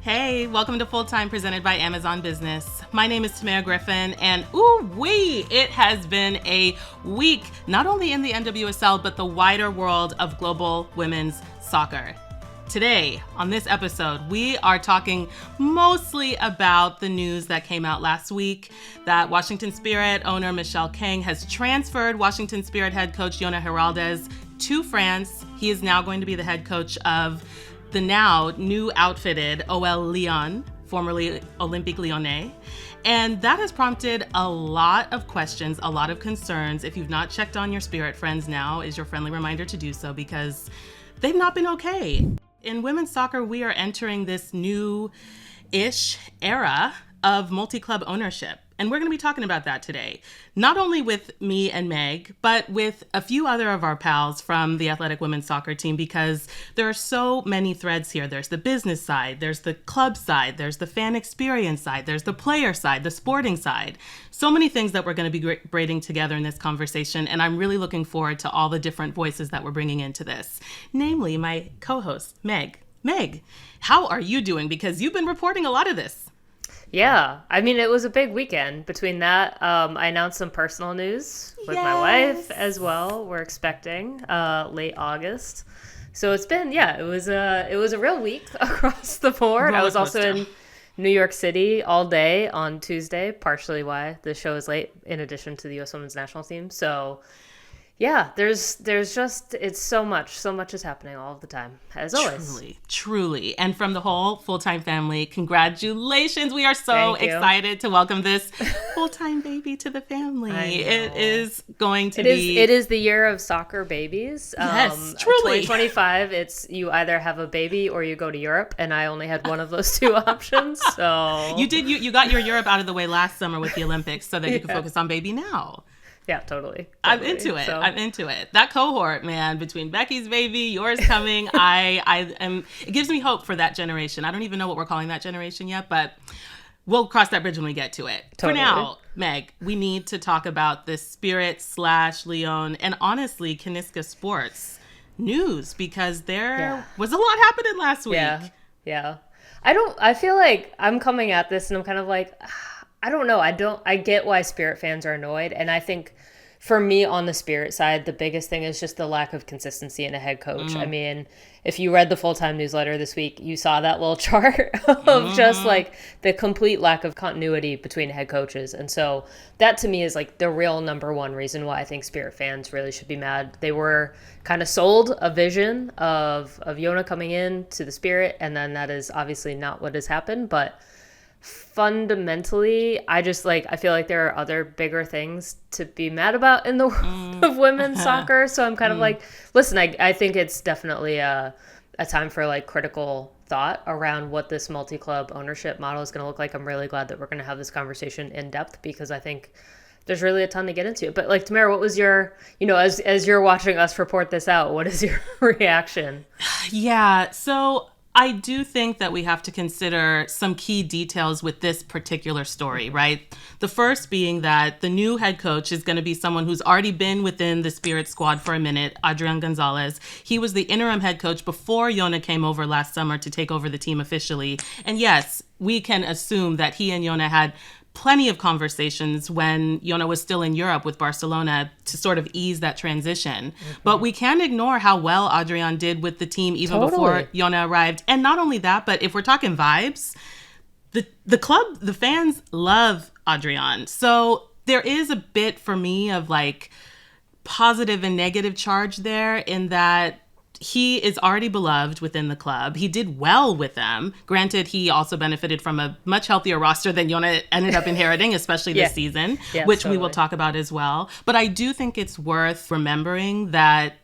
Hey, welcome to Full-Time presented by Amazon Business. My name is Tamerra Griffin, and ooh-wee, it has been a week, not only in the NWSL, but the wider world of global women's soccer. Today, on this episode, we are talking mostly about the news that came out last week that Washington Spirit owner Michele Kang has transferred Washington Spirit head coach Jonatan Giraldez to France. He is now going to be the head coach of the now new outfitted OL Lyon, formerly Olympique Lyonnais. And that has prompted a lot of questions, a lot of concerns. If you've not checked on your Spirit friends, now is your friendly reminder to do so because they've not been okay. In women's soccer, we are entering this new-ish era of multi-club ownership. And we're going to be talking about that today, not only with me and Meg, but with a few other of our pals from the athletic women's soccer team, because there are so many threads here. There's the business side, there's the club side, there's the fan experience side, there's the player side, the sporting side. So many things that we're going to be braiding together in this conversation. And I'm really looking forward to all the different voices that we're bringing into this, namely my co-host, Meg. Meg, how are you doing? Because you've been reporting a lot of this. Yeah, I mean, it was a big weekend. Between that, I announced some personal news with my wife as well. We're expecting late August. So it's been, it was a real week across the board. I was also in New York City all day on Tuesday, partially why the show is late, in addition to the U.S. Women's National Team. So yeah, there's just, it's so much is happening all of the time, as always. Truly. And from the whole Full-Time family, congratulations. We are so excited to welcome this Full-Time baby to the family. It is going to be... It is the year of soccer babies. Yes, truly. 2025, it's you either have a baby or you go to Europe, and I only had one of those two options, so... You got your Europe out of the way last summer with the Olympics so that you could focus on baby now. Yeah, totally. I'm into it. I'm into it. That cohort, man, between Becky's baby, yours coming, it gives me hope for that generation. I don't even know what we're calling that generation yet, but we'll cross that bridge when we get to it. Totally. For now, Meg, we need to talk about the Spirit / Lyon and honestly, Kaniska Sports news, because there was a lot happening last week. Yeah. I feel like I'm coming at this and I'm kind of like, I don't know. I get why Spirit fans are annoyed. And I think for me on the Spirit side, the biggest thing is just the lack of consistency in a head coach. I mean, if you read the Full-Time newsletter this week, you saw that little chart of just like the complete lack of continuity between head coaches. And so that to me is like the real number one reason why I think Spirit fans really should be mad. They were kind of sold a vision of Yona coming in to the Spirit. And then that is obviously not what has happened. But fundamentally, I feel like there are other bigger things to be mad about in the world of women's soccer. So I'm kind of like, listen, I think it's definitely a time for like critical thought around what this multi-club ownership model is going to look like. I'm really glad that we're going to have this conversation in depth because I think there's really a ton to get into. But like, Tamerra, what was your, as you're watching us report this out, what is your reaction? Yeah, so I do think that we have to consider some key details with this particular story, right? The first being that the new head coach is going to be someone who's already been within the Spirit squad for a minute, Adrian Gonzalez. He was the interim head coach before Yona came over last summer to take over the team officially. And yes, we can assume that he and Yona had plenty of conversations when Yona was still in Europe with Barcelona to sort of ease that transition. But we can't ignore how well Adrian did with the team even before Yona arrived. And not only that, but if we're talking vibes, the club, the fans love Adrian. So there is a bit for me of like positive and negative charge there in that he is already beloved within the club. He did well with them. Granted, he also benefited from a much healthier roster than Yona ended up inheriting, especially this season, which we will talk about as well. But I do think it's worth remembering that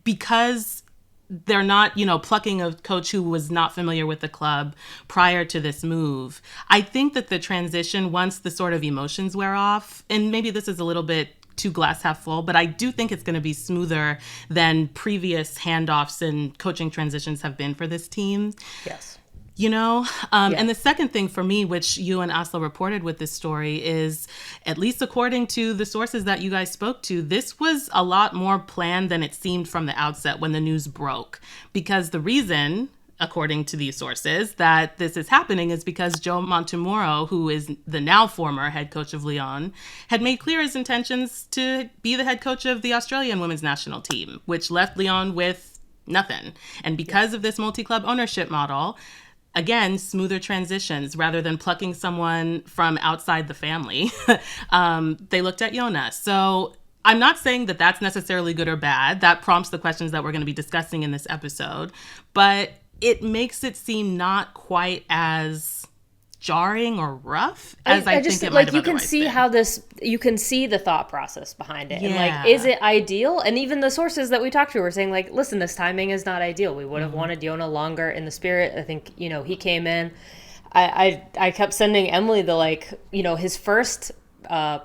because they're not, plucking a coach who was not familiar with the club prior to this move, I think that the transition, once the sort of emotions wear off, and maybe this is a little bit too glass half full, but I do think it's going to be smoother than previous handoffs and coaching transitions have been for this team. Yes. And the second thing for me, which you and Asla reported with this story, is, at least according to the sources that you guys spoke to, this was a lot more planned than it seemed from the outset when the news broke. Because the reason according to these sources, that this is happening is because Joe Montemurro, who is the now former head coach of Lyon, had made clear his intentions to be the head coach of the Australian women's national team, which left Lyon with nothing. And because of this multi-club ownership model, again, smoother transitions rather than plucking someone from outside the family, they looked at Lyonnes. So I'm not saying that that's necessarily good or bad. That prompts the questions that we're going to be discussing in this episode. But it makes it seem not quite as jarring or rough as I think it might have you can see been. You can see the thought process behind it. Yeah. And like, is it ideal? And even the sources that we talked to were saying like, listen, this timing is not ideal. We would have wanted Yona longer in the Spirit. I think, he came in. I kept sending Emily his first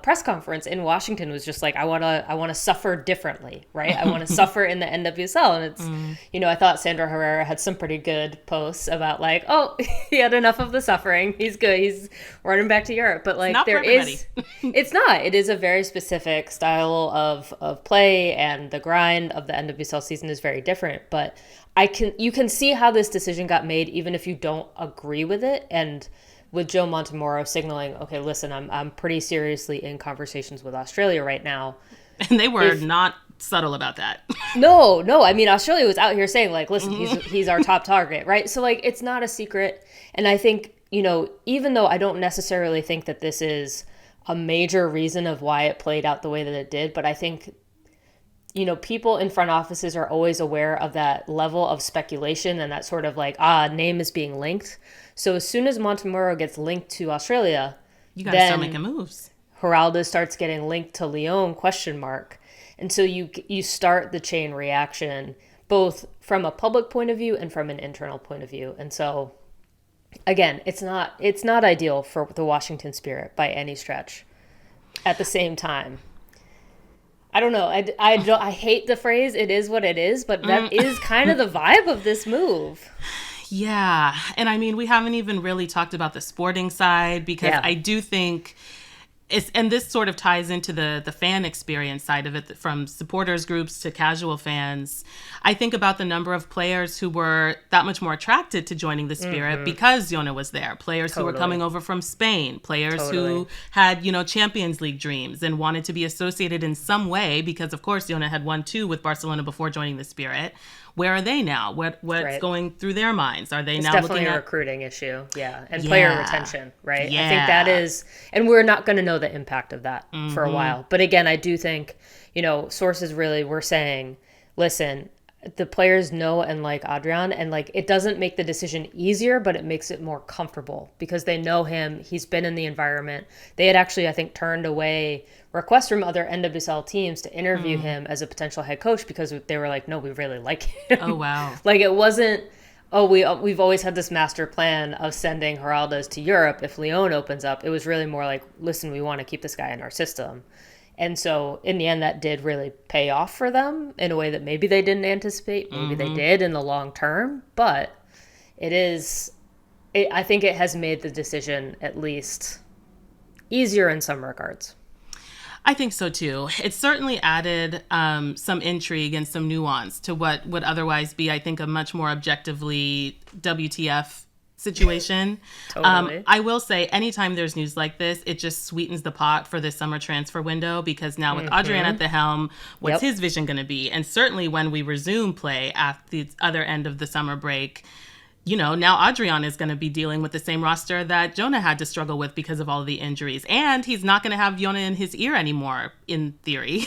press conference in Washington was just like, I want to suffer differently, right? I want to suffer in the NWSL. And it's, I thought Sandra Herrera had some pretty good posts about like, oh, he had enough of the suffering. He's good. He's running back to Europe. But like it's not. It is a very specific style of play, and the grind of the NWSL season is very different. But you can see how this decision got made, even if you don't agree with it. And with Joe Montemurro signaling, okay, listen, I'm pretty seriously in conversations with Australia right now. And they were not subtle about that. No. I mean, Australia was out here saying like, listen, he's our top target, right? So like, it's not a secret. And I think, even though I don't necessarily think that this is a major reason of why it played out the way that it did, but I think, people in front offices are always aware of that level of speculation and that sort of like, name is being linked. So as soon as Montemurro gets linked to Australia, you got to start making moves. Giraldez starts getting linked to Lyon ? And so you start the chain reaction, both from a public point of view and from an internal point of view. And so, again, it's not ideal for the Washington Spirit by any stretch. At the same time, I don't know. I hate the phrase "it is what it is," but that is kind of the vibe of this move. Yeah. And I mean, we haven't even really talked about the sporting side, because I do think and this sort of ties into the fan experience side of it, from supporters groups to casual fans. I think about the number of players who were that much more attracted to joining the Spirit because Yona was there. Players who were coming over from Spain, players who had, Champions League dreams and wanted to be associated in some way, because of course Yona had won 2 with Barcelona before joining the Spirit. Where are they now? What's going through their minds? Are they now looking at... It's definitely a recruiting issue, and player retention, right? Yeah. I think that is... And we're not going to know the impact of that for a while. But again, I do think, sources really were saying, listen, the players know and like Adrian, and like it doesn't make the decision easier, but it makes it more comfortable because they know him. He's been in the environment. They had actually, I think, turned away requests from other NWSL teams to interview him as a potential head coach because they were like, no, we really like him. Oh, wow. Like it wasn't, we've always had this master plan of sending Giraldez to Europe if Lyon opens up. It was really more like, listen, we want to keep this guy in our system. And so in the end, that did really pay off for them in a way that maybe they didn't anticipate. Maybe they did in the long term. But I think it has made the decision at least easier in some regards. I think so too. It certainly added some intrigue and some nuance to what would otherwise be, I think, a much more objectively WTF situation. Totally. I will say, anytime there's news like this, it just sweetens the pot for this summer transfer window, because now with Adrian at the helm, what's his vision going to be? And certainly when we resume play at the other end of the summer break, now Adrian is going to be dealing with the same roster that Jonah had to struggle with because of all of the injuries. And he's not going to have Yona in his ear anymore, in theory.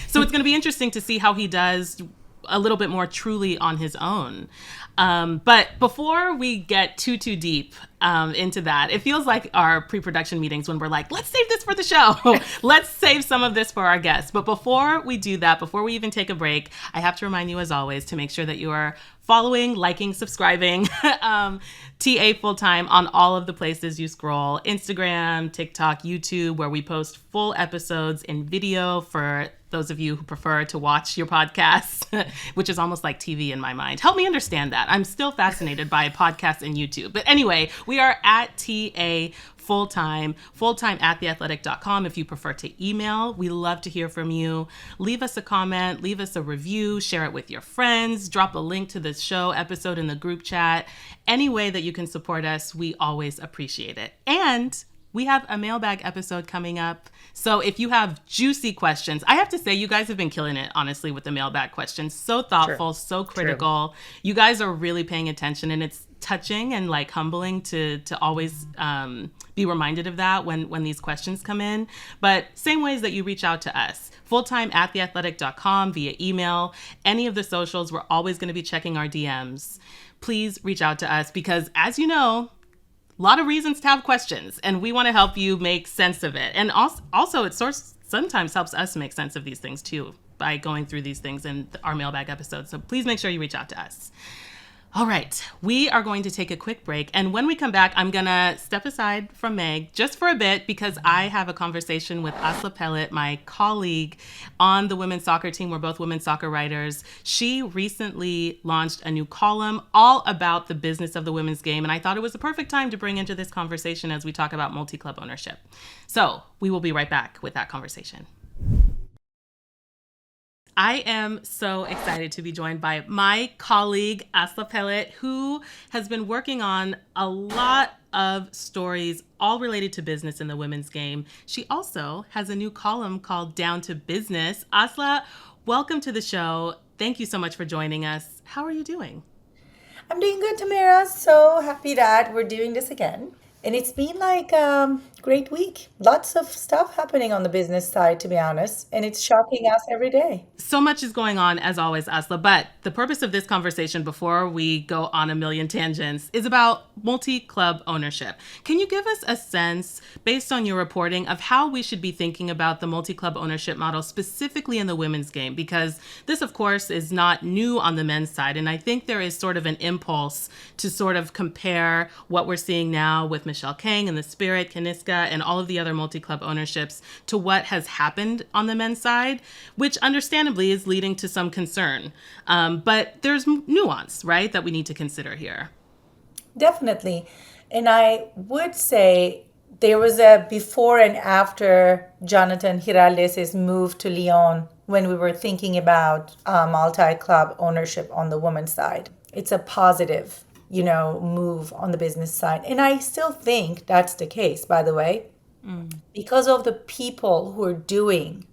So it's going to be interesting to see how he does a little bit more truly on his own. But before we get too deep into that, it feels like our pre-production meetings when we're like, let's save this for the show. Let's save some of this for our guests. But before we do that, before we even take a break, I have to remind you, as always, to make sure that you are following, liking, subscribing TA Fulltime on all of the places you scroll: Instagram, TikTok, YouTube, where we post full episodes in video for those of you who prefer to watch your podcasts, which is almost like TV in my mind. Help me understand that. I'm still fascinated by podcasts and YouTube. But anyway, we are at TA fulltime, fulltime at theathletic.com if you prefer to email. We love to hear from you. Leave us a comment, leave us a review, share it with your friends, drop a link to this show episode in the group chat. Any way that you can support us, we always appreciate it. And we have a mailbag episode coming up. So if you have juicy questions, I have to say, you guys have been killing it, honestly, with the mailbag questions. So thoughtful, so critical. You guys are really paying attention, and it's touching and like humbling to always be reminded of that when these questions come in. But same ways that you reach out to us, fulltime at theathletic.com, via email, any of the socials, we're always going to be checking our DMs. Please reach out to us because, as you know, a lot of reasons to have questions, and we want to help you make sense of it. And also it sometimes helps us make sense of these things too by going through these things in our mailbag episodes. So please make sure you reach out to us. All right, we are going to take a quick break. And when we come back, I'm going to step aside from Meg just for a bit because I have a conversation with Asla Pellet, my colleague on the women's soccer team. We're both women's soccer writers. She recently launched a new column all about the business of the women's game. And I thought it was the perfect time to bring into this conversation as we talk about multi-club ownership. So we will be right back with that conversation. I am so excited to be joined by my colleague, Asla Pellet, who has been working on a lot of stories all related to business in the women's game. She also has a new column called Down to Business. Asla, welcome to the show. Thank you so much for joining us. How are you doing? I'm doing good, Tamerra. So happy that we're doing this again. And it's been like a great week. Lots of stuff happening on the business side, to be honest. And it's shocking us every day. So much is going on, as always, Asla. But the purpose of this conversation, before we go on a million tangents, is about multi-club ownership. Can you give us a sense, based on your reporting, of how we should be thinking about the multi-club ownership model, specifically in the women's game? Because this, of course, is not new on the men's side. And I think there is sort of an impulse to sort of compare what we're seeing now with Michele Kang and the Spirit, Kaniska, and all of the other multi-club ownerships to what has happened on the men's side, which understandably is leading to some concern. But there's nuance, right, that we need to consider here. Definitely. And I would say there was a before and after Jonatan Giraldez's move to Lyon when we were thinking about multi-club ownership on the women's side. It's a positive move on the business side. And I still think that's the case, by the way, because of the people who are doing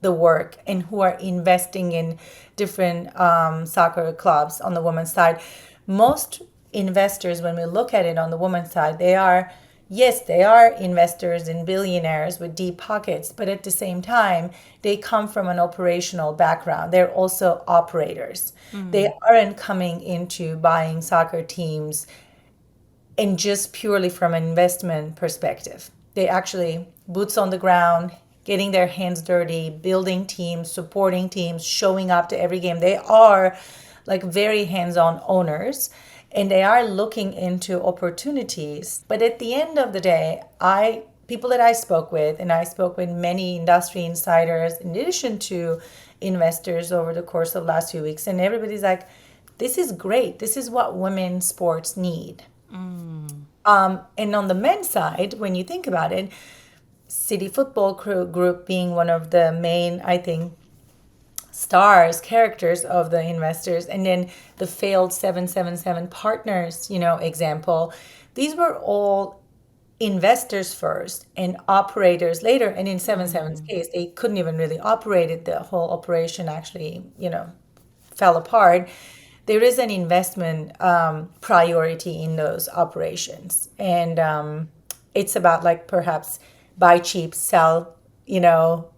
the work and who are investing in different soccer clubs on the women's side. Most investors, when we look at it on the women's side, they are investors and billionaires with deep pockets, but at the same time, they come from an operational background. They're also operators. They aren't coming into buying soccer teams and just purely from an investment perspective. They actually boots on the ground, getting their hands dirty, building teams, supporting teams, showing up to every game. They are like very hands-on owners. And they are looking into opportunities. But at the end of the day, people that I spoke with, and I spoke with many industry insiders in addition to investors over the course of the last few weeks, and everybody's like, this is great. This is what women's sports need. And on the men's side, when you think about it, City Football Group being one of the main, I think, characters of the investors, and then the failed 777 partners, example. These were all investors first and operators later. And in 77's case, they couldn't even really operate it. The whole operation actually, fell apart. There is an investment priority in those operations. And it's about like perhaps buy cheap, sell,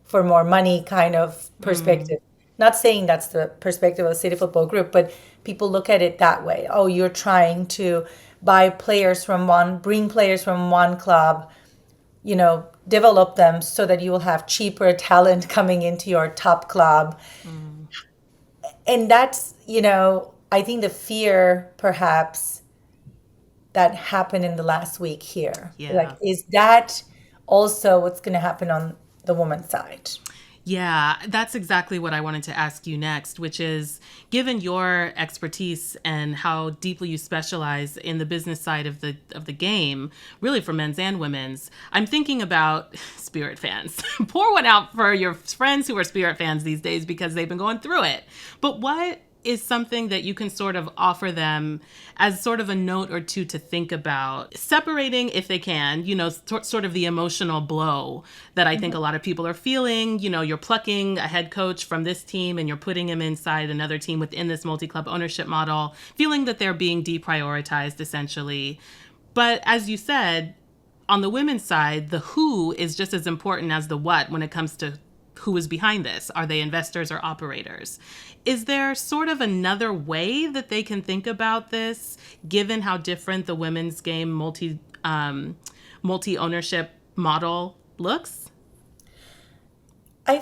for more money kind of perspective. Not saying that's the perspective of the City Football Group, but people look at it that way. Oh, you're trying to bring players from one club, develop them so that you will have cheaper talent coming into your top club. And that's, I think the fear perhaps that happened in the last week here. Yeah. Like, is that also what's going to happen on the woman's side? Yeah, that's exactly what I wanted to ask you next, which is given your expertise and how deeply you specialize in the business side of the game, really for men's and women's, I'm thinking about Spirit fans. Pour one out for your friends who are Spirit fans these days because they've been going through it. But what is something that you can sort of offer them as sort of a note or two to think about, separating, if they can, sort of the emotional blow that I think a lot of people are feeling. You're plucking a head coach from this team and you're putting him inside another team within this multi-club ownership model, feeling that they're being deprioritized essentially. But as you said, on the women's side, the who is just as important as the what when it comes to who is behind this. Are they investors or operators? Is there sort of another way that they can think about this, given how different the women's game multi-ownership model looks? I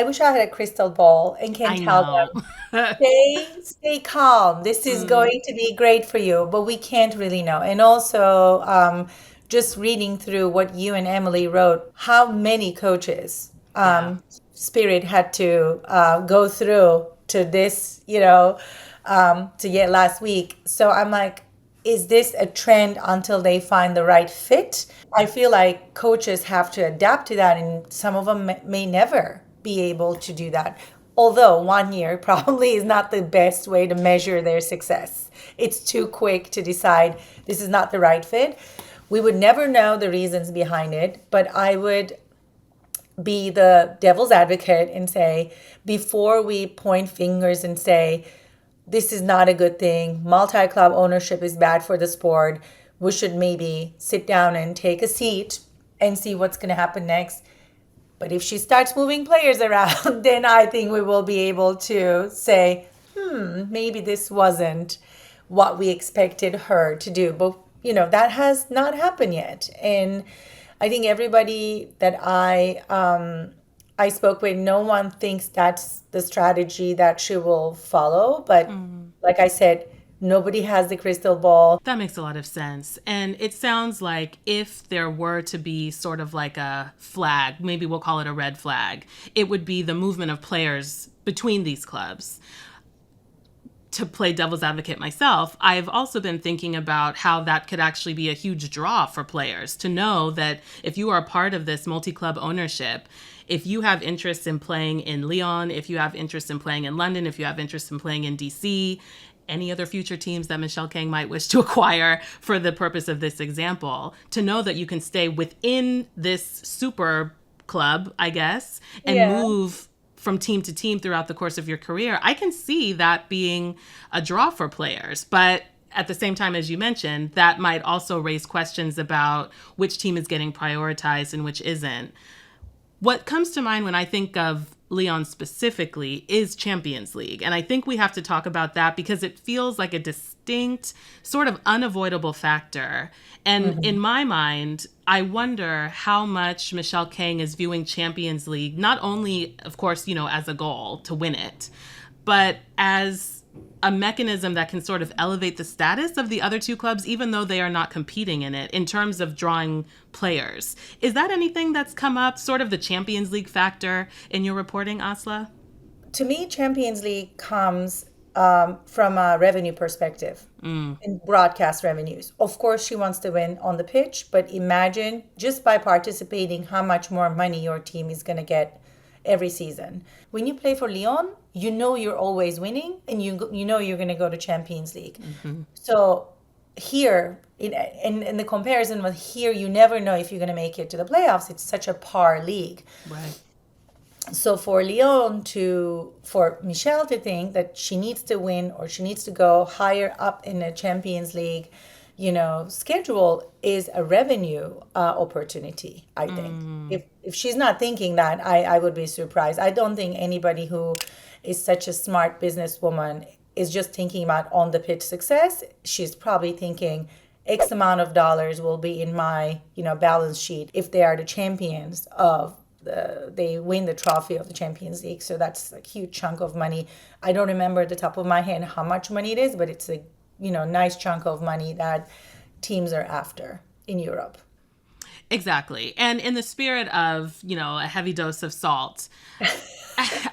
wish I had a crystal ball and can tell them, stay calm. This is going to be great for you, but we can't really know. And also, just reading through what you and Emily wrote, how many coaches Spirit had to go through to this, to get last week. So I'm like, is this a trend until they find the right fit? I feel like coaches have to adapt to that, and some of them may never be able to do that. Although 1 year probably is not the best way to measure their success. It's too quick to decide this is not the right fit. We would never know the reasons behind it, but I would be the devil's advocate and say, before we point fingers and say, this is not a good thing, multi-club ownership is bad for the sport, we should maybe sit down and take a seat and see what's going to happen next. But if she starts moving players around, then I think we will be able to say, maybe this wasn't what we expected her to do. But, that has not happened yet. And I think everybody that I spoke with, no one thinks that's the strategy that she will follow. But like I said, nobody has the crystal ball. That makes a lot of sense. And it sounds like if there were to be sort of like a flag, maybe we'll call it a red flag, it would be the movement of players between these clubs. To play devil's advocate myself, I've also been thinking about how that could actually be a huge draw for players to know that if you are a part of this multi-club ownership, if you have interest in playing in Lyon, if you have interest in playing in London, if you have interest in playing in DC, any other future teams that Michele Kang might wish to acquire for the purpose of this example, to know that you can stay within this super club, I guess, and move from team to team throughout the course of your career. I can see that being a draw for players. But at the same time, as you mentioned, that might also raise questions about which team is getting prioritized and which isn't. What comes to mind when I think of Lyon specifically is Champions League. And I think we have to talk about that because it feels like a distinct, sort of unavoidable factor. And in my mind, I wonder how much Michele Kang is viewing Champions League, not only, of course, as a goal to win it, but as a mechanism that can sort of elevate the status of the other two clubs, even though they are not competing in it, in terms of drawing players. Is that anything that's come up, sort of the Champions League factor in your reporting, Asla? To me, Champions League comes from a revenue perspective in broadcast revenues. Of course, she wants to win on the pitch, but imagine just by participating how much more money your team is going to get every season. When you play for Lyon, you're always winning, and you know you're going to go to Champions League. So here, in the comparison with here, you never know if you're going to make it to the playoffs. It's such a par league. Right. So for Lyon for Michele to think that she needs to win or she needs to go higher up in the Champions League, schedule is a revenue opportunity, I think. If she's not thinking that, I would be surprised. I don't think anybody who is such a smart businesswoman is just thinking about on the pitch success. She's probably thinking X amount of dollars will be in my, balance sheet if they are the champions of they win the trophy of the Champions League. So that's a huge chunk of money. I don't remember at the top of my head how much money it is, but it's a nice chunk of money that teams are after in Europe. Exactly. And in the spirit of, a heavy dose of salt,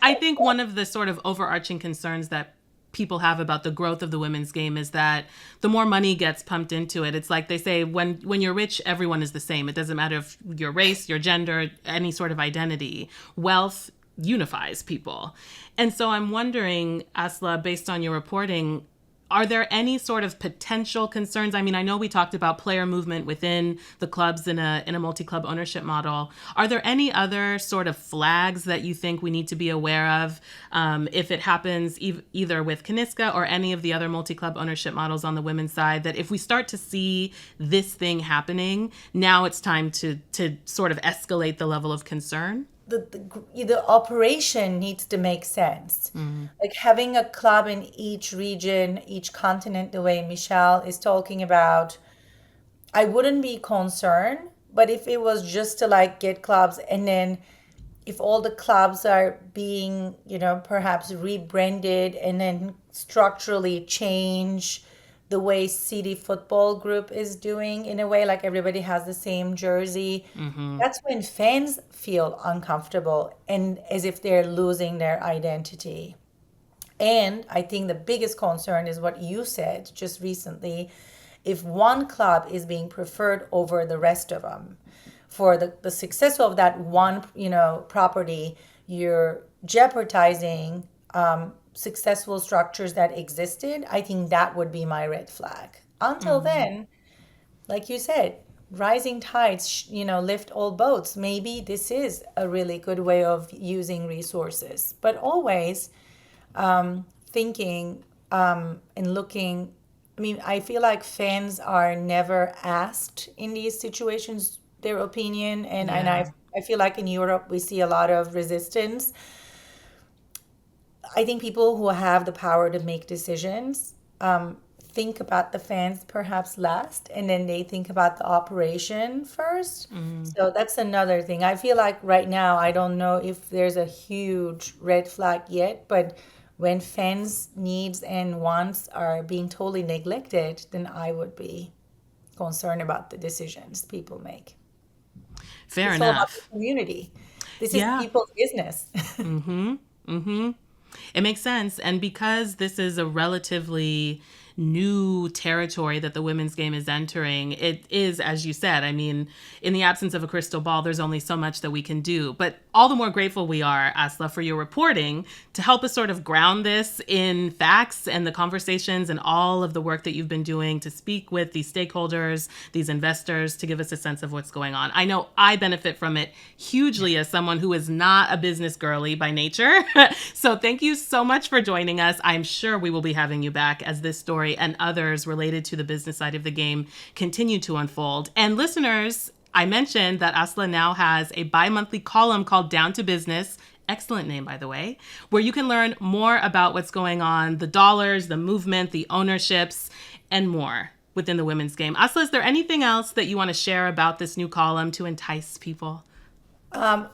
I think one of the sort of overarching concerns that people have about the growth of the women's game is that the more money gets pumped into it, it's like they say, when you're rich, everyone is the same. It doesn't matter if your race, your gender, any sort of identity. Wealth unifies people. And so I'm wondering, Asla, based on your reporting, are there any sort of potential concerns? I mean, I know we talked about player movement within the clubs in a multi-club ownership model. Are there any other sort of flags that you think we need to be aware of if it happens either with Kaniska or any of the other multi-club ownership models on the women's side, that if we start to see this thing happening, now it's time to sort of escalate the level of concern? The operation needs to make sense. Like having a club in each region, each continent, the way Michele is talking about, I wouldn't be concerned. But if it was just to like get clubs, and then if all the clubs are being, perhaps rebranded and then structurally change the way City Football Group is doing, in a way, like everybody has the same jersey. That's when fans feel uncomfortable and as if they're losing their identity. And I think the biggest concern is what you said just recently. If one club is being preferred over the rest of them, for the success of that one, property, you're jeopardizing successful structures that existed. I think that would be my red flag. Until then, like you said, rising tides, lift all boats. Maybe this is a really good way of using resources, but always thinking and looking. I mean, I feel like fans are never asked in these situations their opinion, and I feel like in Europe we see a lot of resistance. I think people who have the power to make decisions think about the fans perhaps last, and then they think about the operation first. So that's another thing. I feel like right now, I don't know if there's a huge red flag yet, but when fans' needs and wants are being totally neglected, then I would be concerned about the decisions people make. Fair It's all about enough. the community. This is people's business. It makes sense. And because this is a relatively new territory that the women's game is entering, it is, as you said, I mean, in the absence of a crystal ball, there's only so much that we can do. But all the more grateful we are, Asla, for your reporting to help us sort of ground this in facts and the conversations and all of the work that you've been doing to speak with these stakeholders, these investors, to give us a sense of what's going on. I know I benefit from it hugely as someone who is not a business girly by nature. So thank you so much for joining us. I'm sure we will be having you back as this story and others related to the business side of the game continue to unfold. And listeners, I mentioned that Asla now has a bi-monthly column called Down to Business. Excellent name, by the way, where you can learn more about what's going on, the dollars, the movement, the ownerships, and more within the women's game. Asla, is there anything else that you want to share about this new column to entice people?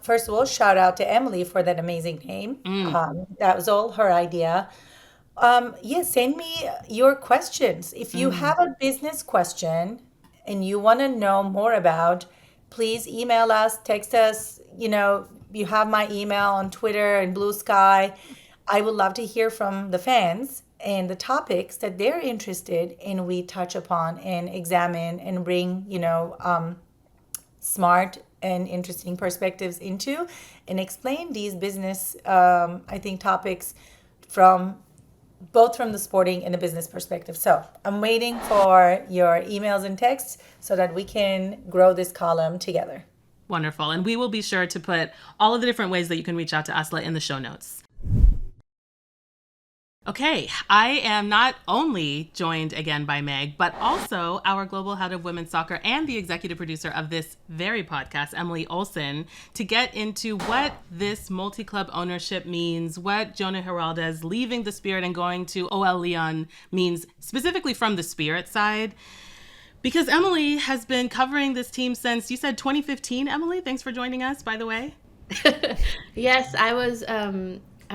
First of all, shout out to Emily for that amazing name. That was all her idea. Send me your questions. If you have a business question and you want to know more about, please email us, text us. You have my email on Twitter and Blue Sky. I would love to hear from the fans and the topics that they're interested in, we touch upon and examine and bring, smart and interesting perspectives into and explain these business, I think, topics from both from the sporting and the business perspective. So I'm waiting for your emails and texts so that we can grow this column together. Wonderful. And we will be sure to put all of the different ways that you can reach out to Asla in the show notes. Okay, I am not only joined again by Meg, but also our global head of women's soccer and the executive producer of this very podcast, Emily Olsen, to get into what this multi-club ownership means, what Jonatan Giraldez leaving the Spirit and going to OL Lyon means, specifically from the Spirit side. Because Emily has been covering this team since, you said 2015, Emily? Thanks for joining us, by the way. Yes, I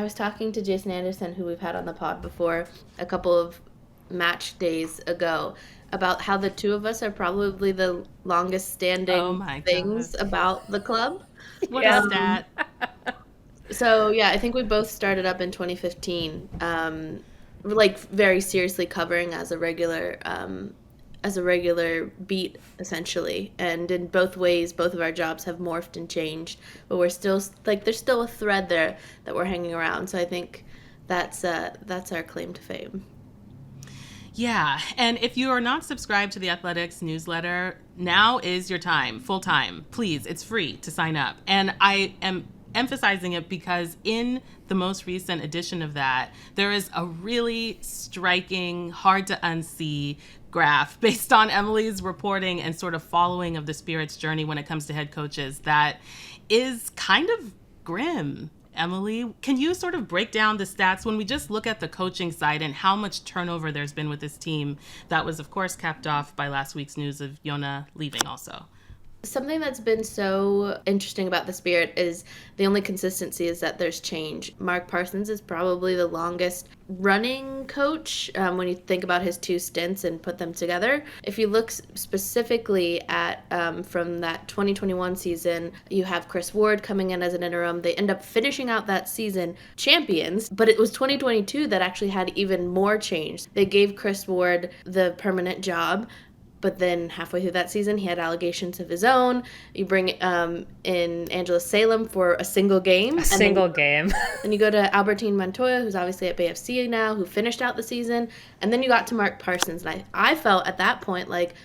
was talking to Jason Anderson, who we've had on the pod before, a couple of match days ago, about how the two of us are probably the longest Oh standing my things gosh. about the club. What a Yeah. stat. So yeah, I think we both started up in 2015, like very seriously covering as a regular beat essentially. And in both ways, both of our jobs have morphed and changed, but we're still like there's still a thread there that we're hanging around. So I think that's our claim to fame. Yeah. And if you are not subscribed to the Athletics newsletter, now is your time, full time. Please, it's free to sign up. And I am emphasizing it because in the most recent edition of that, there is a really striking, hard to unsee graph based on Emily's reporting and sort of following of the Spirit's journey when it comes to head coaches that is kind of grim. Emily, can you sort of break down the stats when we just look at the coaching side and how much turnover there's been with this team that was, of course, capped off by last week's news of Yona leaving also? Something that's been so interesting about the Spirit is the only consistency is that there's change. Mark Parsons is probably the longest running coach when you think about his two stints and put them together. If you look specifically at from that 2021 season, you have Chris Ward coming in as an interim. They end up finishing out that season champions, but it was 2022 that actually had even more change. They gave Chris Ward the permanent job. But then halfway through that season, he had allegations of his own. You bring in Angela Salem for a single game. Game. Then you go to Albertine Montoya, who's obviously at BFC now, who finished out the season. And then you got to Mark Parsons. And I felt at that point like,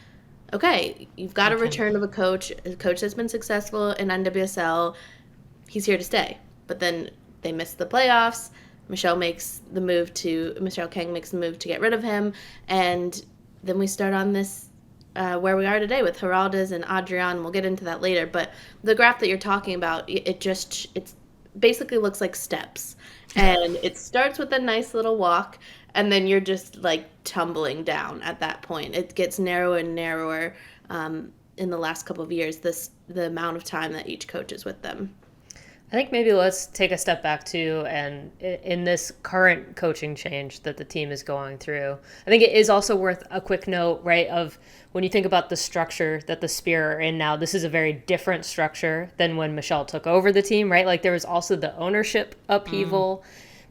okay, you've got a return of a coach that's been successful in NWSL. He's here to stay. But then they missed the playoffs. Michele Kang makes the move to get rid of him. And then we start on this where we are today with Giraldez and Adrian. We'll get into that later, but the graph that you're talking about, it basically looks like steps, and it starts with a nice little walk, and then you're just like tumbling down at that point. It gets narrower and narrower in the last couple of years. The amount of time that each coach is with them. I think maybe let's take a step back too, and in this current coaching change that the team is going through, I think it is also worth a quick note, right, of when you think about the structure that the Spirit are in now, this is a very different structure than when Michele took over the team, right? Like there was also the ownership upheaval,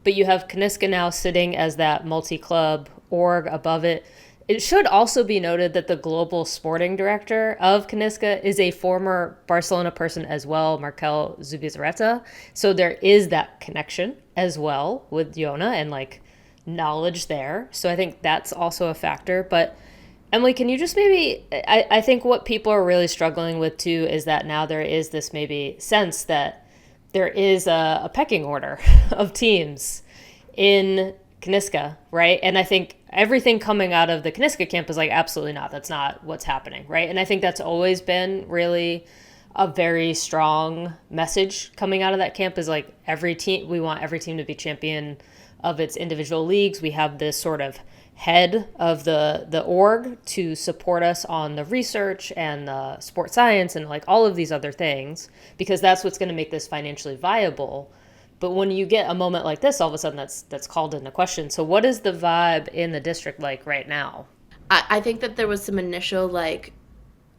but you have Kaniska now sitting as that multi-club org above it. It should also be noted that the global sporting director of Kaniska is a former Barcelona person as well, Markel Zubizarreta. So there is that connection as well with Yona and like knowledge there. So I think that's also a factor. But Emily, can you just maybe, I think what people are really struggling with too is that now there is this maybe sense that there is a pecking order of teams in Kaniska, right? And I think everything coming out of the Kaniska camp is like, absolutely not. That's not what's happening, right? And I think that's always been really a very strong message coming out of that camp is like we want every team to be champion of its individual leagues. We have this sort of head of the org to support us on the research and the sports science and like all of these other things, because that's what's going to make this financially viable. But when you get a moment like this, all of a sudden that's called into question. So what is the vibe in the district like right now? I think that there was some initial like,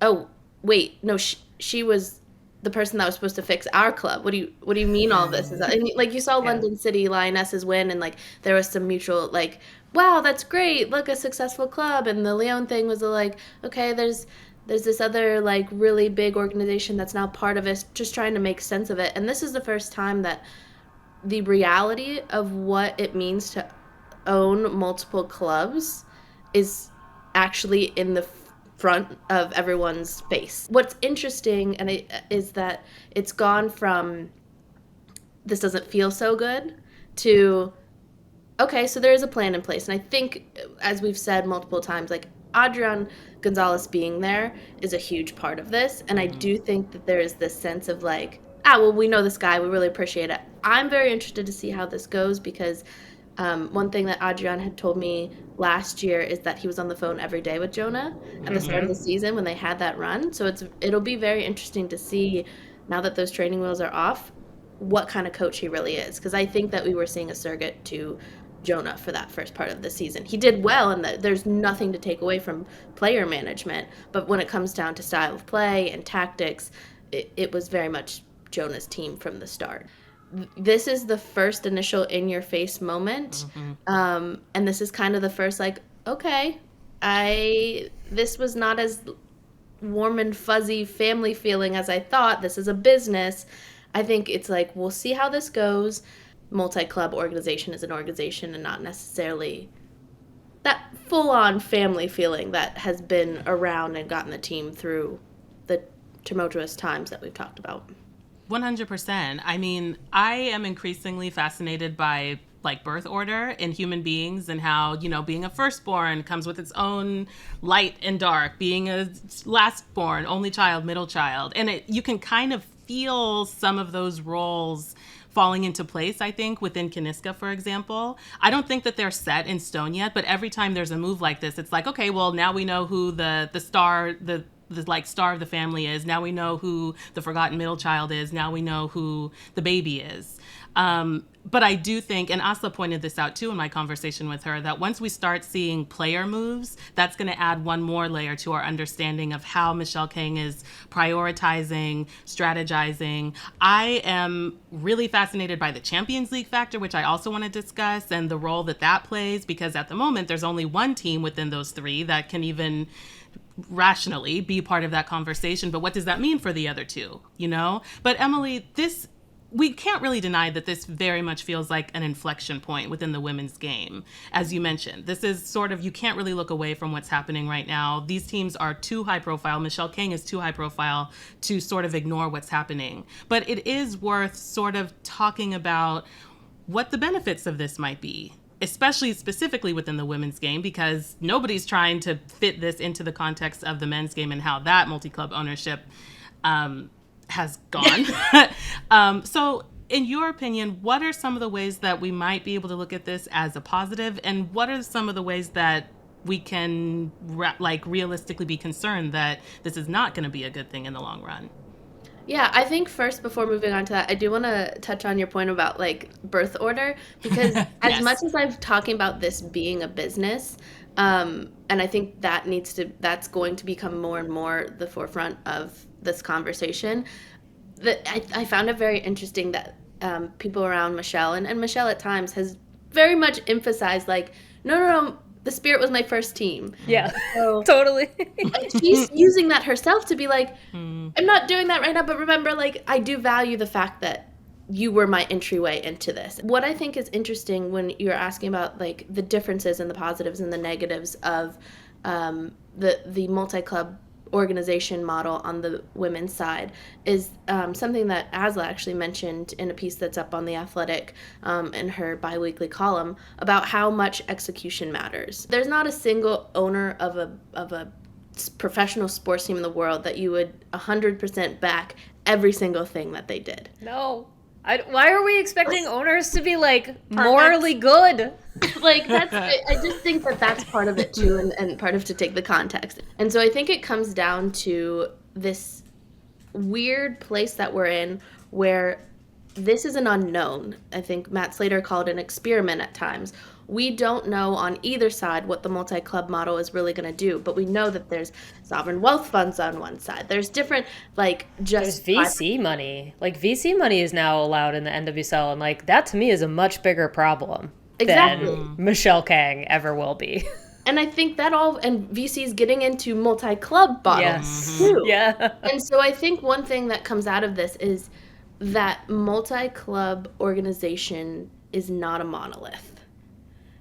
oh, wait, no, she was the person that was supposed to fix our club. What do you mean all this? Is that, and like you saw London City Lionesses win, and like there was some mutual like, wow, that's great. Look, a successful club. And the Lyon thing was like, okay, there's this other like really big organization that's now part of it, just trying to make sense of it. And this is the first time that the reality of what it means to own multiple clubs is actually in the front of everyone's face. What's interesting is that it's gone from this doesn't feel so good to, okay, so there is a plan in place. And I think, as we've said multiple times, like Adrian Gonzalez being there is a huge part of this. And I do think that there is this sense of like, well, we know this guy, we really appreciate it. I'm very interested to see how this goes because one thing that Adrian had told me last year is that he was on the phone every day with Jonah at the start of the season when they had that run. So it'll be very interesting to see, now that those training wheels are off, what kind of coach he really is. Because I think that we were seeing a surrogate to Jonah for that first part of the season. He did well, and there's nothing to take away from player management, but when it comes down to style of play and tactics, it was very much Jonah's team from the start. This is the first initial in-your-face moment, and this is kind of the first, like, okay, this was not as warm and fuzzy family feeling as I thought. This is a business. I think it's like, we'll see how this goes. Multi-club organization is an organization and not necessarily that full-on family feeling that has been around and gotten the team through the tumultuous times that we've talked about. 100%. I mean, I am increasingly fascinated by like birth order in human beings and how, you know, being a firstborn comes with its own light and dark, being a lastborn, only child, middle child. And you can kind of feel some of those roles falling into place, I think, within Kiniska, for example. I don't think that they're set in stone yet, but every time there's a move like this, it's like, okay, well, now we know who the star, the like star of the family is. Now we know who the forgotten middle child is. Now we know who the baby is. But I do think, and Asla pointed this out too in my conversation with her, that once we start seeing player moves, that's going to add one more layer to our understanding of how Michele Kang is prioritizing, strategizing. I am really fascinated by the Champions League factor, which I also want to discuss, and the role that plays, because at the moment there's only one team within those three that can even rationally be part of that conversation. But what does that mean for the other two, you know? But Emily, we can't really deny that this very much feels like an inflection point within the women's game. As you mentioned, this is sort of, you can't really look away from what's happening right now. These teams are too high profile. Michele Kang is too high profile to sort of ignore what's happening. But it is worth sort of talking about what the benefits of this might be, especially specifically within the women's game, because nobody's trying to fit this into the context of the men's game and how that multi-club ownership has gone. So in your opinion, what are some of the ways that we might be able to look at this as a positive, and what are some of the ways that we can realistically be concerned that this is not going to be a good thing in the long run? Yeah, I think first, before moving on to that, I do want to touch on your point about like birth order, because Yes. as much as I'm talking about this being a business, and I think that's going to become more and more the forefront of this conversation, I found it very interesting that people around Michele, and Michele at times has very much emphasized like, no, the Spirit was my first team. Yeah, So totally. she's using that herself to be like, I'm not doing that right now, but remember, like, I do value the fact that you were my entryway into this. What I think is interesting when you're asking about like the differences and the positives and the negatives of the multi-club organization model on the women's side is something that Asla actually mentioned in a piece that's up on The Athletic in her biweekly column about how much execution matters. There's not a single owner of a professional sports team in the world that you would 100% back every single thing that they did. No. Why are we expecting owners to be like morally good? Like I just think that's part of it too, and part of to take the context. And so I think it comes down to this weird place that we're in where this is an unknown. I think Matt Slater called it an experiment at times. We don't know on either side what the multi-club model is really going to do, but we know that there's sovereign wealth funds on one side. There's different, like, just... There's VC money. Like, VC money is now allowed in the NWSL, and, like, that to me is a much bigger problem than Michele Kang ever will be. And I think that and VC's getting into multi-club bottles, too. Yeah. And so I think one thing that comes out of this is that multi-club organization is not a monolith.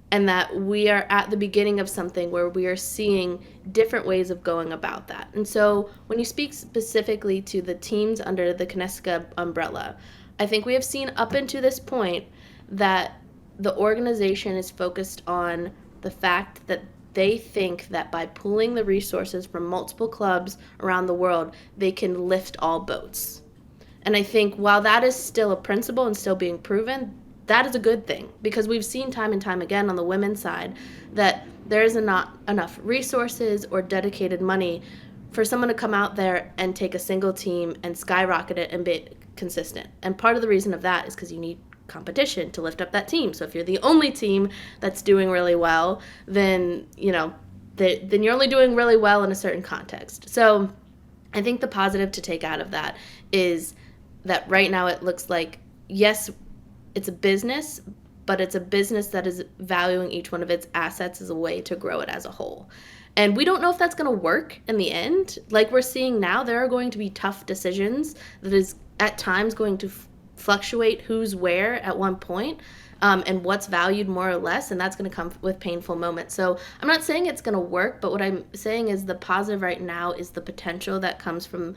And that we are at the beginning of something where we are seeing different ways of going about that. And so when you speak specifically to the teams under the Kiniska umbrella, I think we have seen up until this point that the organization is focused on the fact that they think that by pooling the resources from multiple clubs around the world, they can lift all boats. And I think while that is still a principle and still being proven, that is a good thing, because we've seen time and time again on the women's side that there is not enough resources or dedicated money for someone to come out there and take a single team and skyrocket it and be consistent. And part of the reason of that is because you need competition, to lift up that team. So if you're the only team that's doing really well, then, then you're only doing really well in a certain context. So I think the positive to take out of that is that right now it looks like, yes, it's a business, but it's a business that is valuing each one of its assets as a way to grow it as a whole. And we don't know if that's going to work in the end. Like we're seeing now, there are going to be tough decisions that is at times going to fluctuate who's where at one point, and what's valued more or less, and that's going to come with painful moments. So I'm not saying it's going to work, but what I'm saying is the positive right now is the potential that comes from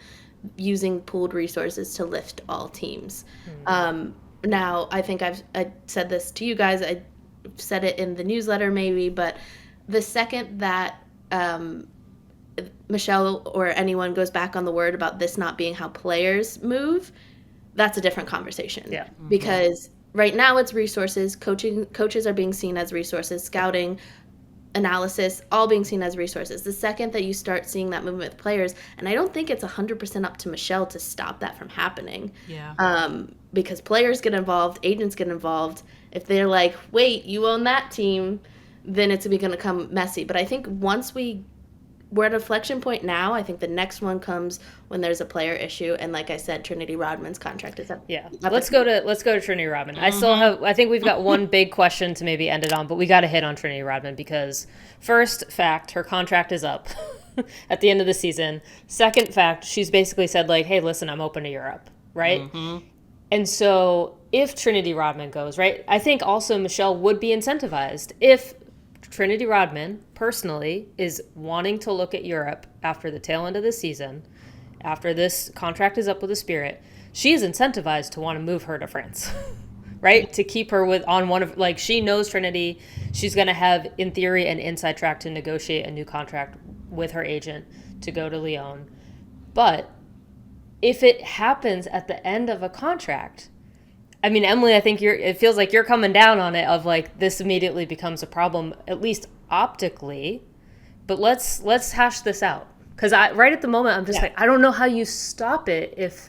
using pooled resources to lift all teams. Now, I think I said this to you guys, I said it in the newsletter maybe, but the second that Michele or anyone goes back on the word about this not being how players move, that's a different conversation. Yeah. Because right now it's resources. Coaches are being seen as resources. Scouting, analysis, all being seen as resources. The second that you start seeing that movement with players, and I don't think it's 100% up to Michele to stop that from happening. Yeah. Because players get involved, agents get involved. If they're like, wait, you own that team, then it's going to come messy. But I think once we're at a inflection point now. I think the next one comes when there's a player issue, and like I said, Trinity Rodman's contract is up. Yeah, let's go to Trinity Rodman. I think we've got one big question to maybe end it on, but we got to hit on Trinity Rodman because first fact, her contract is up at the end of the season. Second fact, she's basically said like, hey, listen, I'm open to Europe, right? Mm-hmm. And so if Trinity Rodman goes, right, I think also Michele would be incentivized if Trinity Rodman, personally, is wanting to look at Europe after the tail end of the season, after this contract is up with the Spirit. She is incentivized to want to move her to France, right? To keep her on one of, like, she knows Trinity. She's going to have, in theory, an inside track to negotiate a new contract with her agent to go to Lyon. But if it happens at the end of a contract, I mean, Emily, I think it feels like you're coming down on it of like this immediately becomes a problem, at least optically. But let's hash this out, because right at the moment I'm just like, I don't know how you stop it if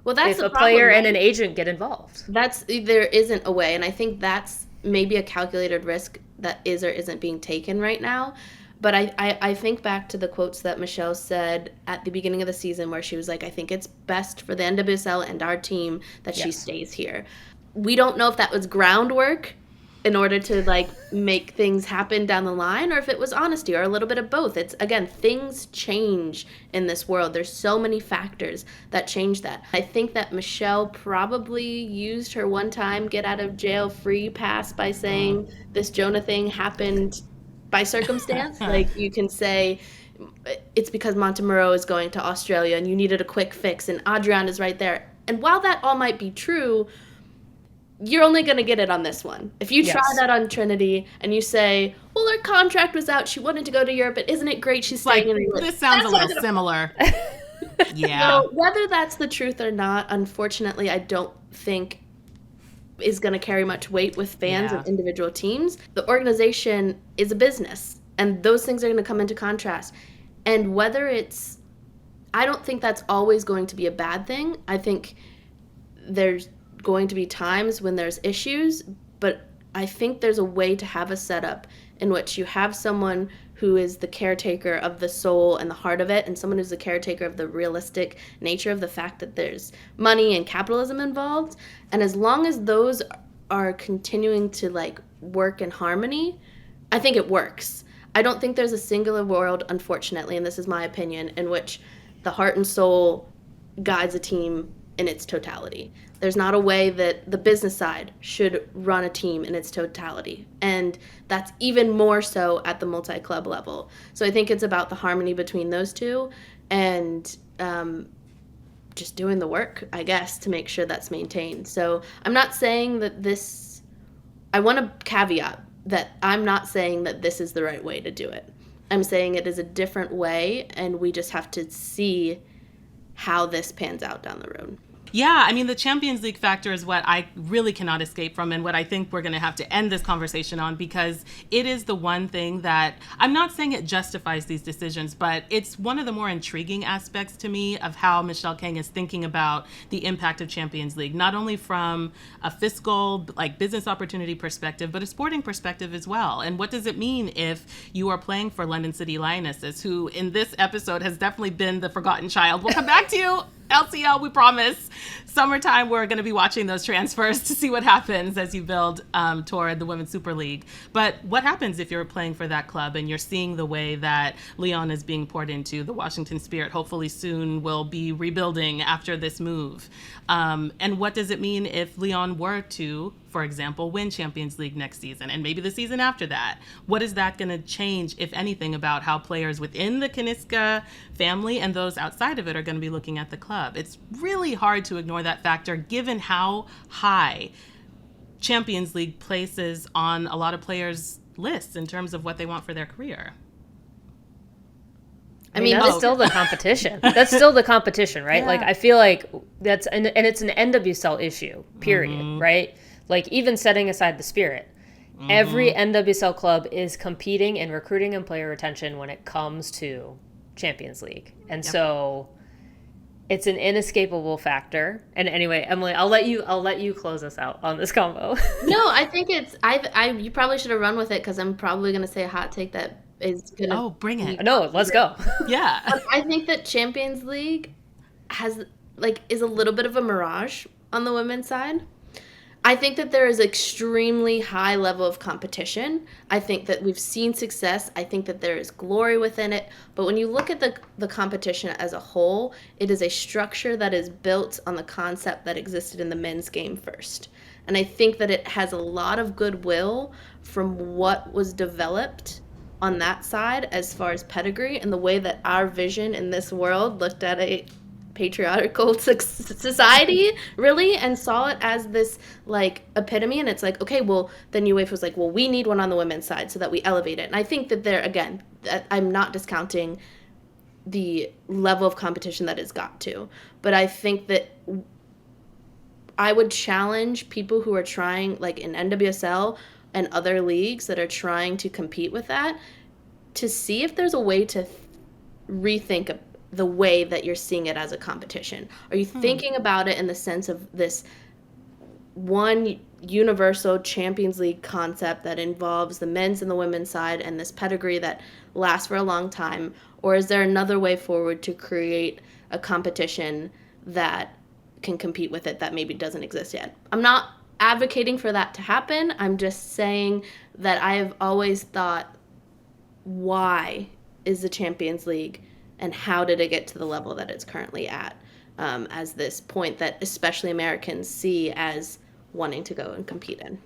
a player and an agent get involved. There isn't a way, and I think that's maybe a calculated risk that is or isn't being taken right now. But I think back to the quotes that Michele said at the beginning of the season where she was like, I think it's best for the NWSL and our team that she stays here. We don't know if that was groundwork in order to like make things happen down the line, or if it was honesty, or a little bit of both. It's, again, things change in this world. There's so many factors that change that. I think that Michele probably used her one-time get out of jail free pass by saying this Jonah thing happened by circumstance. Like, you can say it's because Montemurro is going to Australia and you needed a quick fix and Adrian is right there. And while that all might be true, you're only going to get it on this one. If you try that on Trinity and you say, well, her contract was out, she wanted to go to Europe, but isn't it great she's staying in Europe? This sounds a little similar. Yeah. So whether that's the truth or not, unfortunately, I don't think is going to carry much weight with fans of individual teams. The organization is a business, and those things are going to come into contrast. And whether I don't think that's always going to be a bad thing. I think there's going to be times when there's issues, but I think there's a way to have a setup in which you have someone who is the caretaker of the soul and the heart of it, and someone who's the caretaker of the realistic nature of the fact that there's money and capitalism involved. And as long as those are continuing to like work in harmony, I think it works. I don't think there's a singular world, unfortunately, and this is my opinion, in which the heart and soul guides a team in its totality. There's not a way that the business side should run a team in its totality. And that's even more so at the multi-club level. So I think it's about the harmony between those two and just doing the work, I guess, to make sure that's maintained. So I'm not saying that I want to caveat that I'm not saying that this is the right way to do it. I'm saying it is a different way, and we just have to see how this pans out down the road. Yeah, I mean, the Champions League factor is what I really cannot escape from, and what I think we're going to have to end this conversation on, because it is the one thing that, I'm not saying it justifies these decisions, but it's one of the more intriguing aspects to me of how Michele Kang is thinking about the impact of Champions League, not only from a fiscal, like business opportunity perspective, but a sporting perspective as well. And what does it mean if you are playing for London City Lionesses, who in this episode has definitely been the forgotten child? We'll come back to you. LCL, we promise. Summertime, we're going to be watching those transfers to see what happens as you build toward the Women's Super League. But what happens if you're playing for that club and you're seeing the way that Lyon is being poured into? The Washington Spirit hopefully soon will be rebuilding after this move. And what does it mean if Lyon were to, for example, win Champions League next season and maybe the season after that? What is that going to change, if anything, about how players within the Kaniska family and those outside of it are going to be looking at the club? It's really hard to ignore that factor given how high Champions League places on a lot of players' lists in terms of what they want for their career. I mean, that's still the competition. That's still the competition, right? Yeah. Like, I feel like that's, and it's an NWSL issue, period, right? Like, even setting aside the Spirit, every NWSL club is competing in recruiting and player retention when it comes to Champions League. And so it's an inescapable factor. And anyway, Emily, I'll let you close us out on this combo. No, I think it's, you probably should have run with it, because I'm probably going to say a hot take that is going to. Oh, bring it. No, let's go. Yeah. I think that Champions League is a little bit of a mirage on the women's side. I think that there is extremely high level of competition. I think that we've seen success. I think that there is glory within it. But when you look at the competition as a whole, it is a structure that is built on the concept that existed in the men's game first. And I think that it has a lot of goodwill from what was developed on that side as far as pedigree, and the way that our vision in this world looked at a patriarchal society, really, and saw it as this like epitome. And it's like, okay, well, then UEFA was like, well, we need one on the women's side so that we elevate it. And I think that there, again, I'm not discounting the level of competition that it's got to, but I think that I would challenge people who are trying, like in NWSL and other leagues that are trying to compete with that, to see if there's a way to rethink the way that you're seeing it as a competition. Are you thinking about it in the sense of this one universal Champions League concept that involves the men's and the women's side and this pedigree that lasts for a long time? Or is there another way forward to create a competition that can compete with it that maybe doesn't exist yet? I'm not advocating for that to happen. I'm just saying that I have always thought, why is the Champions League and how did it get to the level that it's currently at, as this point that especially Americans see as wanting to go and compete in?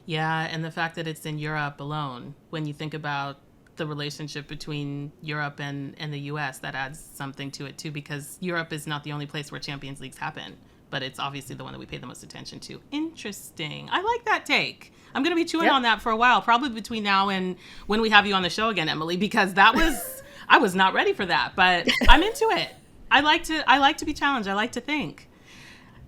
Yeah, and the fact that it's in Europe alone, when you think about the relationship between Europe and the US, that adds something to it too, because Europe is not the only place where Champions Leagues happen, but it's obviously the one that we pay the most attention to. Interesting. I like that take. I'm going to be chewing on that for a while, probably between now and when we have you on the show again, Emily, because that was, I was not ready for that, but I'm into it. I like to be challenged. I like to think.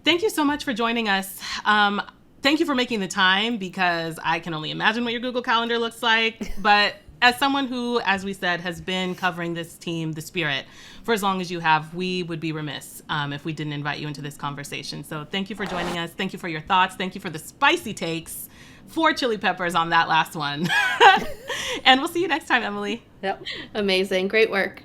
Thank you so much for joining us. Thank you for making the time, because I can only imagine what your Google Calendar looks like, but as someone who, as we said, has been covering this team, the Spirit, for as long as you have, we would be remiss if we didn't invite you into this conversation. So thank you for joining us. Thank you for your thoughts. Thank you for the spicy takes. 4 chili peppers on that last one. And we'll see you next time, Emily. Yep. Amazing. Great work.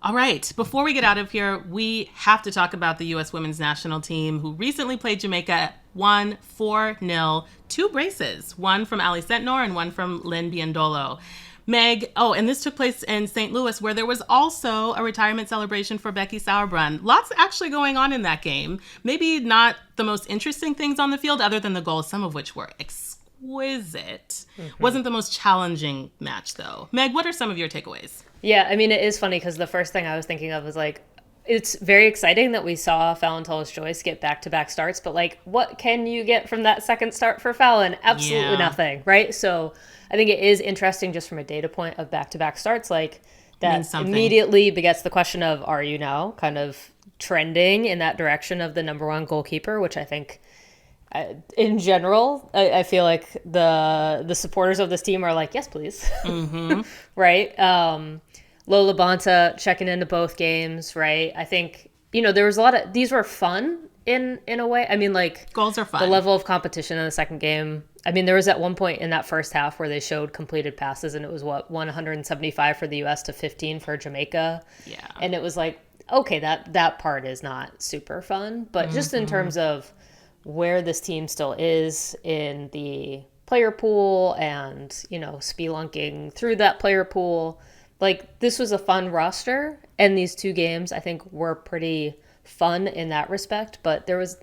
All right. Before we get out of here, we have to talk about the U.S. women's national team, who recently played Jamaica, won 4-0, 2 braces, one from Ali Sentnor and one from Lynn Biondolo. Meg, and this took place in St. Louis, where there was also a retirement celebration for Becky Sauerbrunn. Lots actually going on in that game. Maybe not the most interesting things on the field, other than the goals, some of which were exquisite. Wasn't the most challenging match, though. Meg, what are some of your takeaways? Yeah, I mean, it is funny, because the first thing I was thinking of was like, it's very exciting that we saw Fallon Tullis-Joyce get back-to-back starts, but like, what can you get from that second start for Fallon? Absolutely nothing, right? So I think it is interesting just from a data point of back-to-back starts. Like, that means something. immediately begets the question of, are you now kind of trending in that direction of the number one goalkeeper, which I think in general, I feel like the supporters of this team are like, yes, please. Mm-hmm. Right? Lola Bonta checking into both games, right? I think, there was a lot of, these were fun in a way. I mean, like, goals are fun. The level of competition in the second game. I mean, there was at one point in that first half where they showed completed passes, and it was 175 for the US to 15 for Jamaica. Yeah. And it was like, okay, that part is not super fun, but just in terms of where this team still is in the player pool and, spelunking through that player pool, like, this was a fun roster, and these two games I think were pretty fun in that respect, but there was,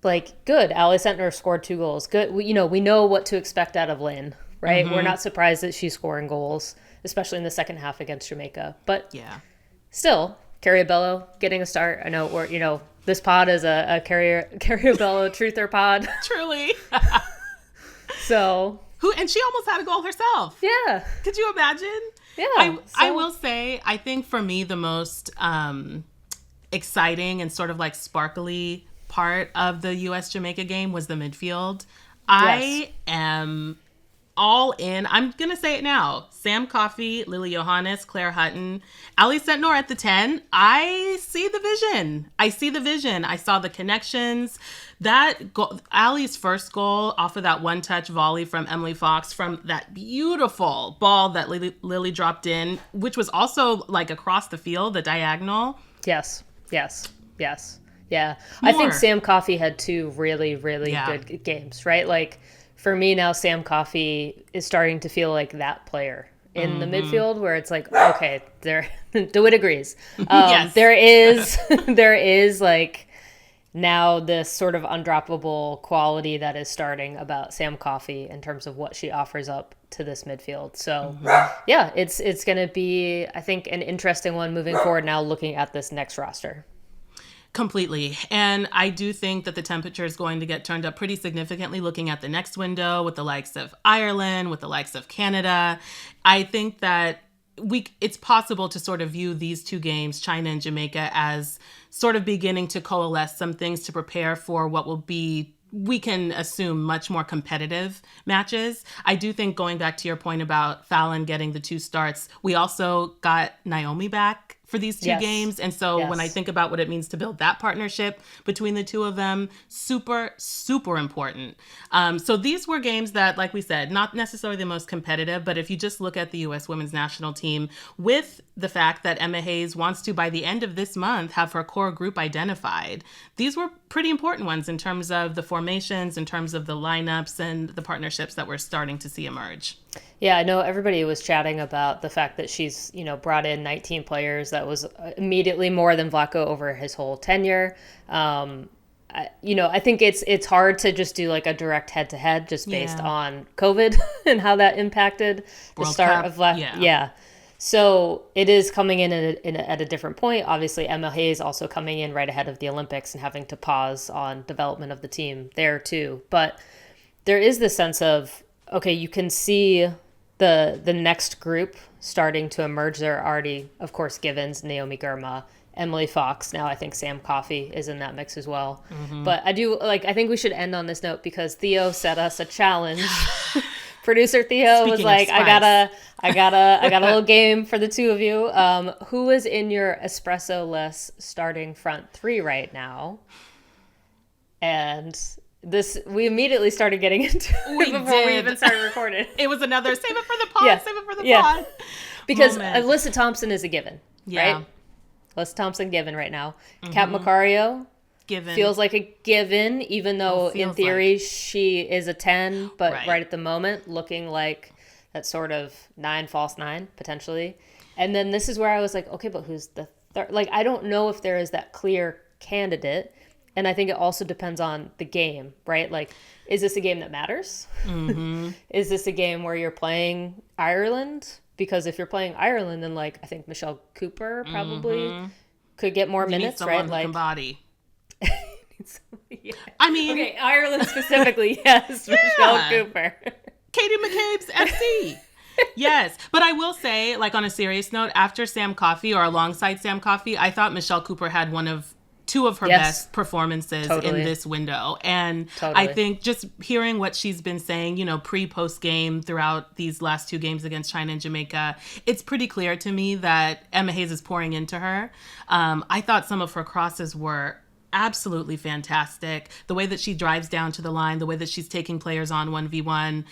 like, good. Ali Sentner scored 2 goals. Good. We know what to expect out of Lynn, right? We're not surprised that she's scoring goals, especially in the second half against Jamaica, but yeah, still, Carriabello getting a start. I know we're, this pod is a Carriabello truther pod. Truly. So and she almost had a goal herself. yeah, Could you imagine? yeah. I will say, I think for me the most exciting and sort of like sparkly part of the US Jamaica game was the midfield. I am all in. I'm going to say it now. Sam Coffey, Lily Johannes, Claire Hutton, Ali Sentnor at the 10. I see the vision. I saw the connections. That goal, Ali's first goal off of that one-touch volley from Emily Fox from that beautiful ball that Lily dropped in, which was also like across the field, the diagonal. Yes. Yeah. I think Sam Coffey had 2 really, really good games, right? Like, for me now, Sam Coffey is starting to feel like that player in the midfield where it's like, okay, DeWitt agrees. Yes. There is like now this sort of undroppable quality that is starting about Sam Coffey in terms of what she offers up to this midfield. So yeah, it's going to be, I think, an interesting one moving forward now looking at this next roster. Completely. And I do think that the temperature is going to get turned up pretty significantly looking at the next window with the likes of Ireland, with the likes of Canada. I think that it's possible to sort of view these 2 games, China and Jamaica, as sort of beginning to coalesce some things to prepare for what will be, we can assume, much more competitive matches. I do think, going back to your point about Fallon getting the 2 starts, we also got Naomi back for these 2 games. And so when I think about what it means to build that partnership between the 2 of them, super, super important. So these were games that, like we said, not necessarily the most competitive, but if you just look at the U.S. women's national team, with the fact that Emma Hayes wants to, by the end of this month, have her core group identified, these were pretty important ones in terms of the formations, in terms of the lineups and the partnerships that we're starting to see emerge. Yeah, I know everybody was chatting about the fact that she's, brought in 19 players. That was immediately more than Vlatko over his whole tenure. I think it's hard to just do like a direct head-to-head just based on COVID and how that impacted the World start Cup. of Vlatko. Yeah. So it is coming in at a different point. Obviously, Emma Hayes also coming in right ahead of the Olympics and having to pause on development of the team there too. But there is this sense of, okay, you can see the next group starting to emerge. There are already, of course, Givens, Naomi Girma, Emily Fox. Now I think Sam Coffey is in that mix as well. But I think we should end on this note because Theo set us a challenge. Producer Theo was like, I got a little game for the 2 of you. Who is in your espresso-less starting front 3 right now? And we immediately started getting into it before we even started recording. It was another save it for the pod, save it for the pod. Because Alyssa Thompson is a given, right? Alyssa Thompson given right now. Kat Macario given. Feels like a given, even though in theory she is a 10, but right at the moment looking like that sort of 9, false 9, potentially. And then this is where I was like, okay, but who's the third? Like, I don't know if there is that clear candidate. And I think it also depends on the game, right? Like, is this a game that matters? Is this a game where you're playing Ireland? Because if you're playing Ireland, then, like, I think Michelle Cooper probably could get more minutes, right? Who like, can body. Yeah. I mean, okay, Ireland specifically, yes, Michelle Cooper. Katie McCabe's FC. Yes. But I will say, like, on a serious note, after Sam Coffey or alongside Sam Coffey, I thought Michele Cooper had two of her best performances in this window. And I think just hearing what she's been saying, you know, post game throughout these last 2 games against China and Jamaica, it's pretty clear to me that Emma Hayes is pouring into her. I thought some of her crosses were absolutely fantastic. The way that she drives down to the line, the way that she's taking players on 1v1.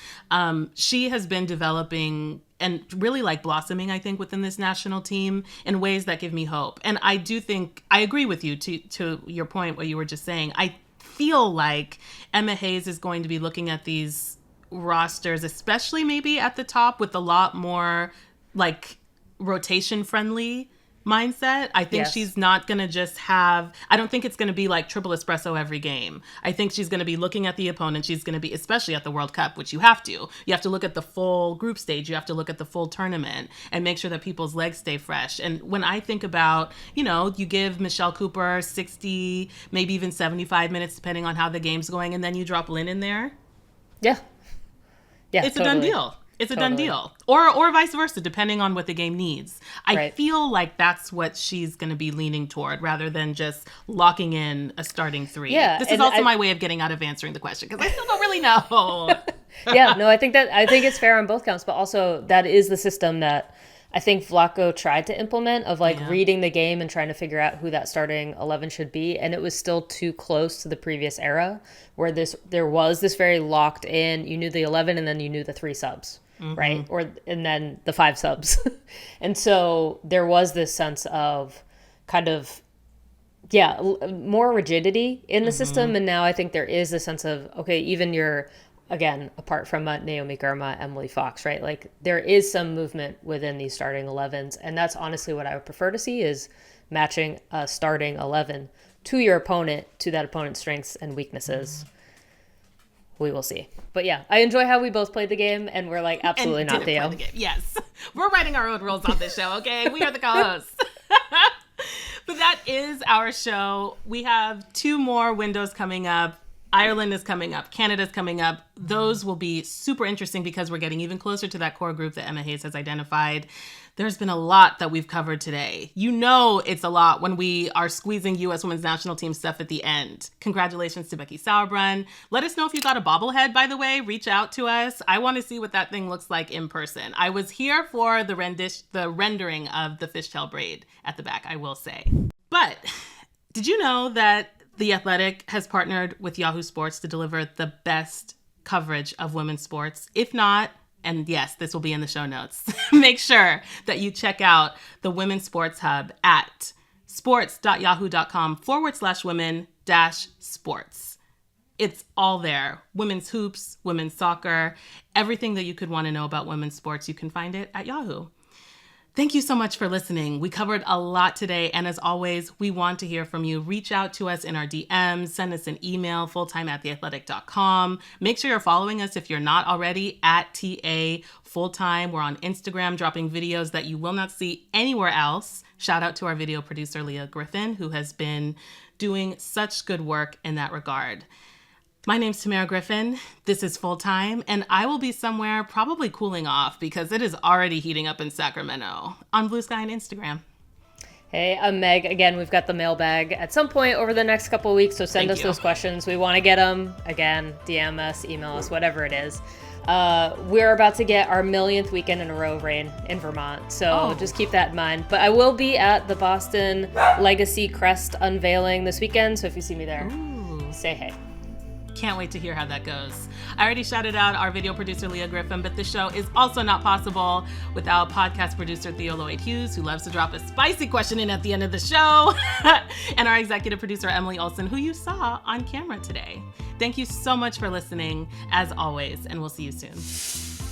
She has been developing and really like blossoming, I think, within this national team in ways that give me hope. And I do think, I agree with you to your point, what you were just saying. I feel like Emma Hayes is going to be looking at these rosters, especially maybe at the top, with a lot more like rotation friendly mindset. I think she's not going to just I don't think it's going to be like Triple Espresso every game. I think she's going to be looking at the opponent. She's going to be, especially at the World Cup, which you have to look at the full group stage. You have to look at the full tournament and make sure that people's legs stay fresh. And when I think about, you know, you give Michele Cooper 60, maybe even 75 minutes, depending on how the game's going, and then you drop Lynn in there. Yeah. It's a done deal. It's a done deal. Or vice versa, depending on what the game needs. I feel like that's what she's going to be leaning toward rather than just locking in a starting 3. Yeah, this is also my way of getting out of answering the question because I still don't really know. Yeah, no, I think it's fair on both counts, but also that is the system that I think Vlatko tried to implement of like reading the game and trying to figure out who that starting 11 should be. And it was still too close to the previous era where there was this very locked in, you knew the 11 and then you knew the 3 subs. Right. And then the 5 subs. And so there was this sense of kind of, more rigidity in the system. And now I think there is a sense of, okay, even again, apart from Naomi Girma, Emily Fox, right? Like there is some movement within these starting 11s. And that's honestly what I would prefer to see is matching a starting 11 to your opponent, to that opponent's strengths and weaknesses. We will see. But yeah, I enjoy how we both played the game and we're like, absolutely not Theo. Yes. We're writing our own rules on this show, okay? We are the co-hosts. But that is our show. We have 2 more windows coming up. Ireland is coming up. Canada's coming up. Those will be super interesting because we're getting even closer to that core group that Emma Hayes has identified. There's been a lot that we've covered today. You know it's a lot when we are squeezing U.S. Women's National Team stuff at the end. Congratulations to Becky Sauerbrunn. Let us know if you got a bobblehead, by the way. Reach out to us. I want to see what that thing looks like in person. I was here for the rendering of the fishtail braid at the back, I will say. But did you know that The Athletic has partnered with Yahoo Sports to deliver the best coverage of women's sports? If not, and yes, this will be in the show notes, make sure that you check out the Women's Sports Hub at sports.yahoo.com/women-sports. It's all there. Women's hoops, women's soccer, everything that you could want to know about women's sports, you can find it at Yahoo. Thank you so much for listening. We covered a lot today. And as always, we want to hear from you. Reach out to us in our DMs. Send us an email, fulltime@theathletic.com. Make sure you're following us if you're not already at TA Fulltime. We're on Instagram dropping videos that you will not see anywhere else. Shout out to our video producer, Leah Griffin, who has been doing such good work in that regard. My name's Tamerra Griffin. This is Fulltime, and I will be somewhere probably cooling off because it is already heating up in Sacramento on Blue Sky and Instagram. Hey, I'm Meg. Again, we've got the mailbag at some point over the next couple of weeks, so send us those questions. We want to get them. Again, DM us, email us, whatever it is. We're about to get our 1,000,000th weekend in a row rain in Vermont, so just keep that in mind. But I will be at the Boston Legacy Crest unveiling this weekend, so if you see me there, say hey. Can't wait to hear how that goes. I already shouted out our video producer, Leah Griffin, but the show is also not possible without podcast producer Theo Lloyd-Hughes, who loves to drop a spicy question in at the end of the show, and our executive producer, Emily Olson, who you saw on camera today. Thank you so much for listening, as always, and we'll see you soon.